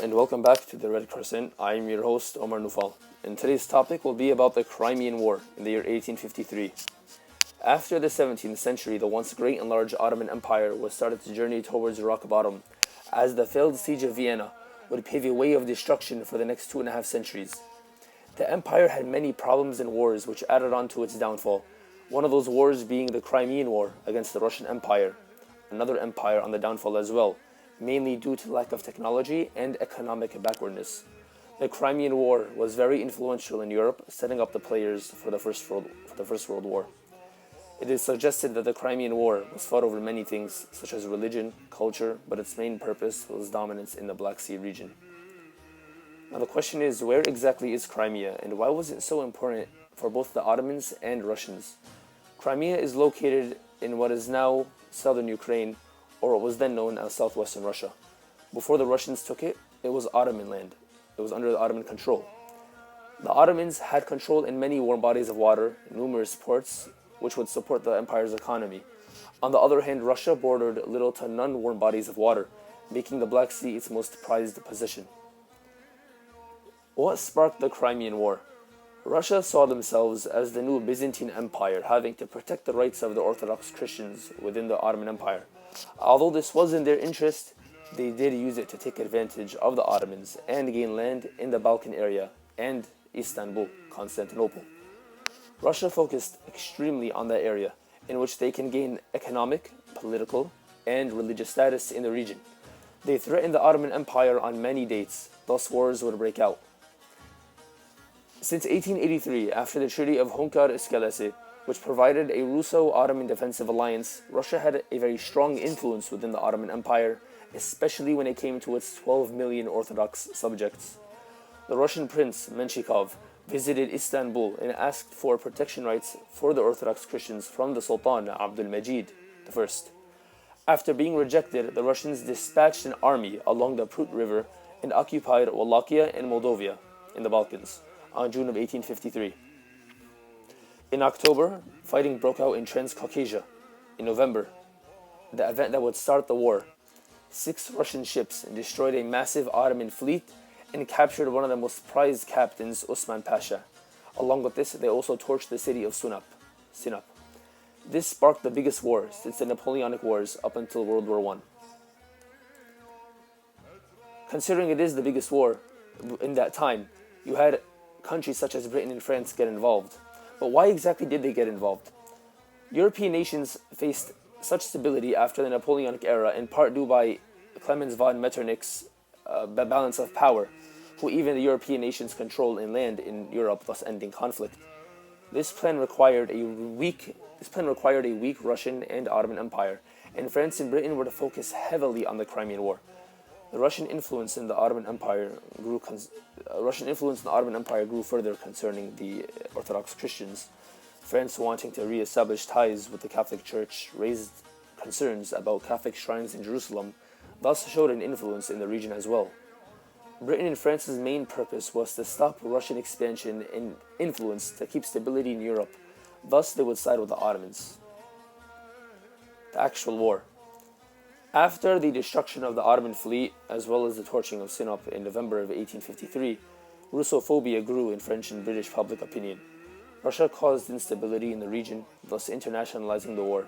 and welcome back to the Red Crescent. I am your host, Omar Noufal, and today's topic will be about the Crimean War in the year 1853. After the 17th century, the once great and large Ottoman Empire was started to journey towards rock bottom, as the failed siege of Vienna would pave a way of destruction for the next 2.5 centuries. The empire had many problems and wars which added on to its downfall, one of those wars being the Crimean War against the Russian Empire, another empire on the downfall as well, mainly due to lack of technology and economic backwardness. The Crimean War was very influential in Europe, setting up the players for the First World War. It is suggested that the Crimean War was fought over many things, such as religion, culture, but its main purpose was dominance in the Black Sea region. Now the question is, where exactly is Crimea, and why was it so important for both the Ottomans and Russians? Crimea is located in what is now southern Ukraine, or what was then known as southwestern Russia. Before the Russians took it, it was Ottoman land. It was under the Ottoman control. The Ottomans had control in many warm bodies of water, numerous ports, which would support the empire's economy. On the other hand, Russia bordered little to none warm bodies of water, making the Black Sea its most prized possession. What sparked the Crimean War? Russia saw themselves as the new Byzantine Empire, having to protect the rights of the Orthodox Christians within the Ottoman Empire. Although this was in their interest, they did use it to take advantage of the Ottomans and gain land in the Balkan area and Istanbul, Constantinople. Russia focused extremely on that area, in which they can gain economic, political, and religious status in the region. They threatened the Ottoman Empire on many dates, thus wars would break out. Since 1883, after the Treaty of Hunkar-Skelese, which provided a Russo-Ottoman defensive alliance, Russia had a very strong influence within the Ottoman Empire, especially when it came to its 12 million Orthodox subjects. The Russian prince, Menshikov, visited Istanbul and asked for protection rights for the Orthodox Christians from the Sultan Abdul-Majid I. After being rejected, the Russians dispatched an army along the Prut River and occupied Wallachia and Moldavia in the Balkans on June of 1853. In October, fighting broke out in Transcaucasia. In November, the event that would start the war, 6 Russian ships destroyed a massive Ottoman fleet and captured one of the most prized captains, Osman Pasha. Along with this, they also torched the city of Sinop. This sparked the biggest war since the Napoleonic Wars up until World War I. Considering it is the biggest war in that time, you had countries such as Britain and France get involved. But why exactly did they get involved? European nations faced such stability after the Napoleonic era, in part due by Clemens von Metternich's balance of power, who even the European nations controlled in land in Europe, thus ending conflict. This plan required a weak Russian and Ottoman Empire, and France and Britain were to focus heavily on the Crimean War. The Russian influence in the Ottoman Empire grew further concerning the Orthodox Christians. France, wanting to re-establish ties with the Catholic Church, raised concerns about Catholic shrines in Jerusalem, thus showed an influence in the region as well. Britain and France's main purpose was to stop Russian expansion and influence to keep stability in Europe, thus they would side with the Ottomans. The actual war. After the destruction of the Ottoman fleet, as well as the torching of Sinop in November of 1853, Russophobia grew in French and British public opinion. Russia caused instability in the region, thus internationalizing the war.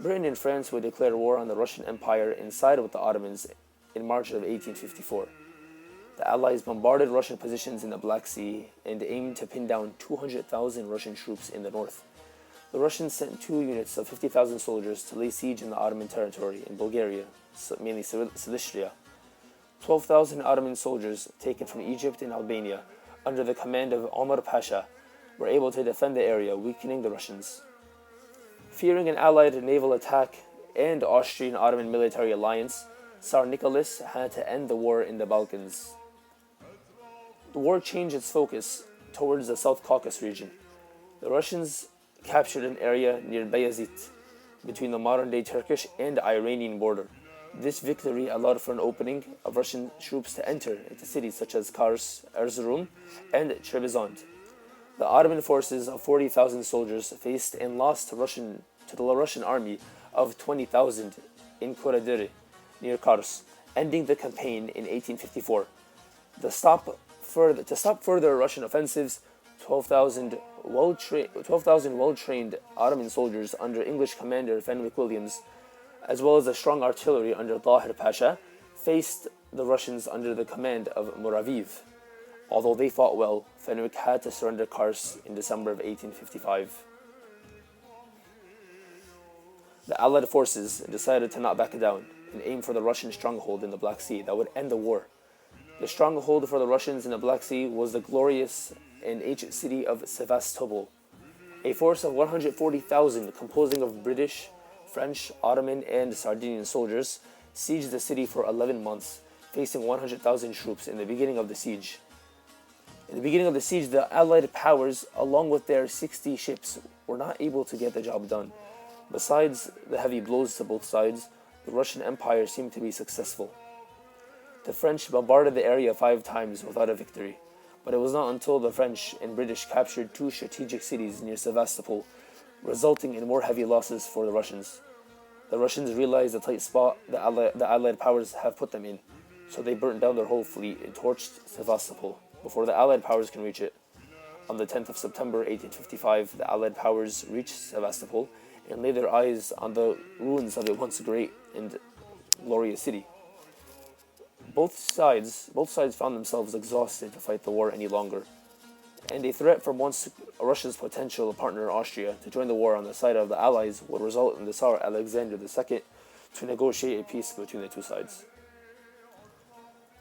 Britain and France would declare war on the Russian Empire and side with the Ottomans in March of 1854. The Allies bombarded Russian positions in the Black Sea and aimed to pin down 200,000 Russian troops in the north. The Russians sent 2 units of 50,000 soldiers to lay siege in the Ottoman territory in Bulgaria, mainly Cilicia. 12,000 Ottoman soldiers taken from Egypt and Albania under the command of Omar Pasha were able to defend the area, weakening the Russians. Fearing an Allied naval attack and Austrian-Ottoman military alliance, Tsar Nicholas had to end the war in the Balkans. The war changed its focus towards the South Caucasus region. The Russians captured an area near Bayazit, between the modern-day Turkish and Iranian border. This victory allowed for an opening of Russian troops to enter into cities such as Kars, Erzurum, and Trebizond. The Ottoman forces of 40,000 soldiers faced and lost to the Russian army of 20,000 in Koradiri, near Kars, ending the campaign in 1854. To stop further Russian offensives, 12,000 well-trained Ottoman soldiers under English commander Fenwick Williams, as well as a strong artillery under Tahir Pasha, faced the Russians under the command of Muraviv. Although they fought well, Fenwick had to surrender Kars in December of 1855. The Allied forces decided to not back down and aim for the Russian stronghold in the Black Sea that would end the war. The stronghold for the Russians in the Black Sea was the glorious and ancient city of Sevastopol. A force of 140,000 composing of British, French, Ottoman, and Sardinian soldiers sieged the city for 11 months, facing 100,000 troops in the beginning of the siege. In the beginning of the siege, the Allied powers, along with their 60 ships, were not able to get the job done. Besides the heavy blows to both sides, the Russian Empire seemed to be successful. The French bombarded the area 5 times without a victory, but it was not until the French and British captured 2 strategic cities near Sevastopol, resulting in more heavy losses for the Russians. The Russians realized the tight spot the Allied powers have put them in, so they burnt down their whole fleet and torched Sevastopol before the Allied powers can reach it. On the 10th of September 1855, the Allied powers reached Sevastopol and laid their eyes on the ruins of a once great and glorious city. Both sides found themselves exhausted to fight the war any longer, and a threat from Russia's potential partner Austria to join the war on the side of the Allies would result in the Tsar Alexander II to negotiate a peace between the two sides.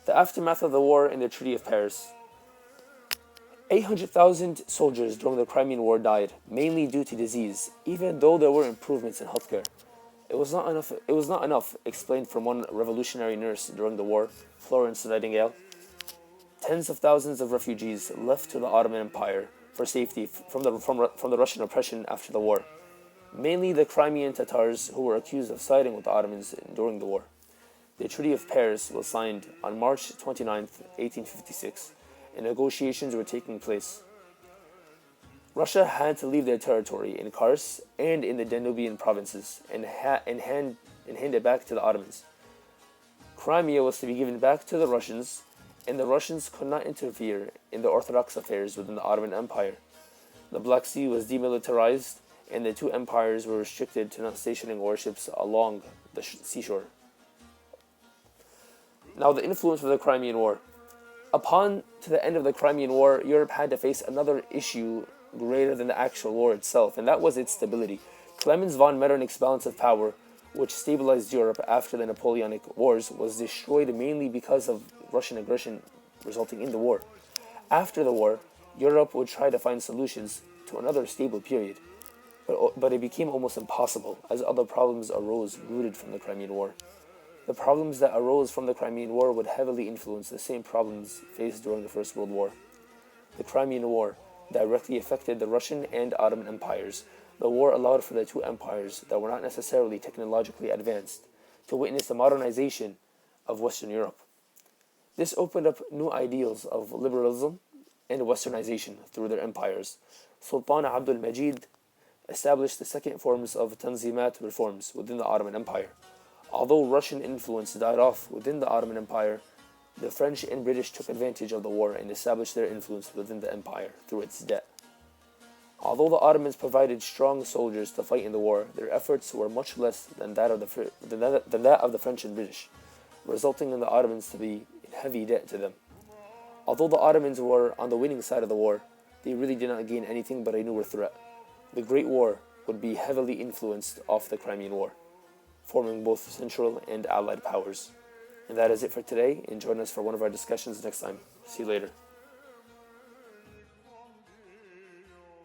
The aftermath of the war and the Treaty of Paris. 800,000 soldiers during the Crimean War died, mainly due to disease, even though there were improvements in healthcare. It was not enough, explained from one revolutionary nurse during the war, Florence Nightingale. Tens of thousands of refugees left to the Ottoman Empire for safety from the Russian oppression after the war, mainly the Crimean Tatars who were accused of siding with the Ottomans during the war. The Treaty of Paris was signed on March 29, 1856, and negotiations were taking place. Russia had to leave their territory in Kars and in the Danubian provinces and hand it back to the Ottomans. Crimea was to be given back to the Russians, and the Russians could not interfere in the Orthodox affairs within the Ottoman Empire. The Black Sea was demilitarized, and the two empires were restricted to not stationing warships along the seashore. Now, the influence of the Crimean War. Upon to the end of the Crimean War, Europe had to face another issue greater than the actual war itself, and that was its stability. Clemens von Metternich's balance of power, which stabilized Europe after the Napoleonic Wars, was destroyed mainly because of Russian aggression resulting in the war. After the war, Europe would try to find solutions to another stable period, but it became almost impossible as other problems arose rooted from the Crimean War. The problems that arose from the Crimean War would heavily influence the same problems faced during the First World War. The Crimean War directly affected the Russian and Ottoman empires. The war allowed for the two empires that were not necessarily technologically advanced to witness the modernization of Western Europe. This opened up new ideals of liberalism and westernization through their empires. Sultan Abdul Majid established the second forms of Tanzimat reforms within the Ottoman Empire. Although Russian influence died off within the Ottoman Empire, the French and British took advantage of the war and established their influence within the empire through its debt. Although the Ottomans provided strong soldiers to fight in the war, their efforts were much less than that of the French and British, resulting in the Ottomans to be in heavy debt to them. Although the Ottomans were on the winning side of the war, they really did not gain anything but a newer threat. The Great War would be heavily influenced off the Crimean War, forming both Central and Allied powers. And that is it for today, and join us for one of our discussions next time. See you later.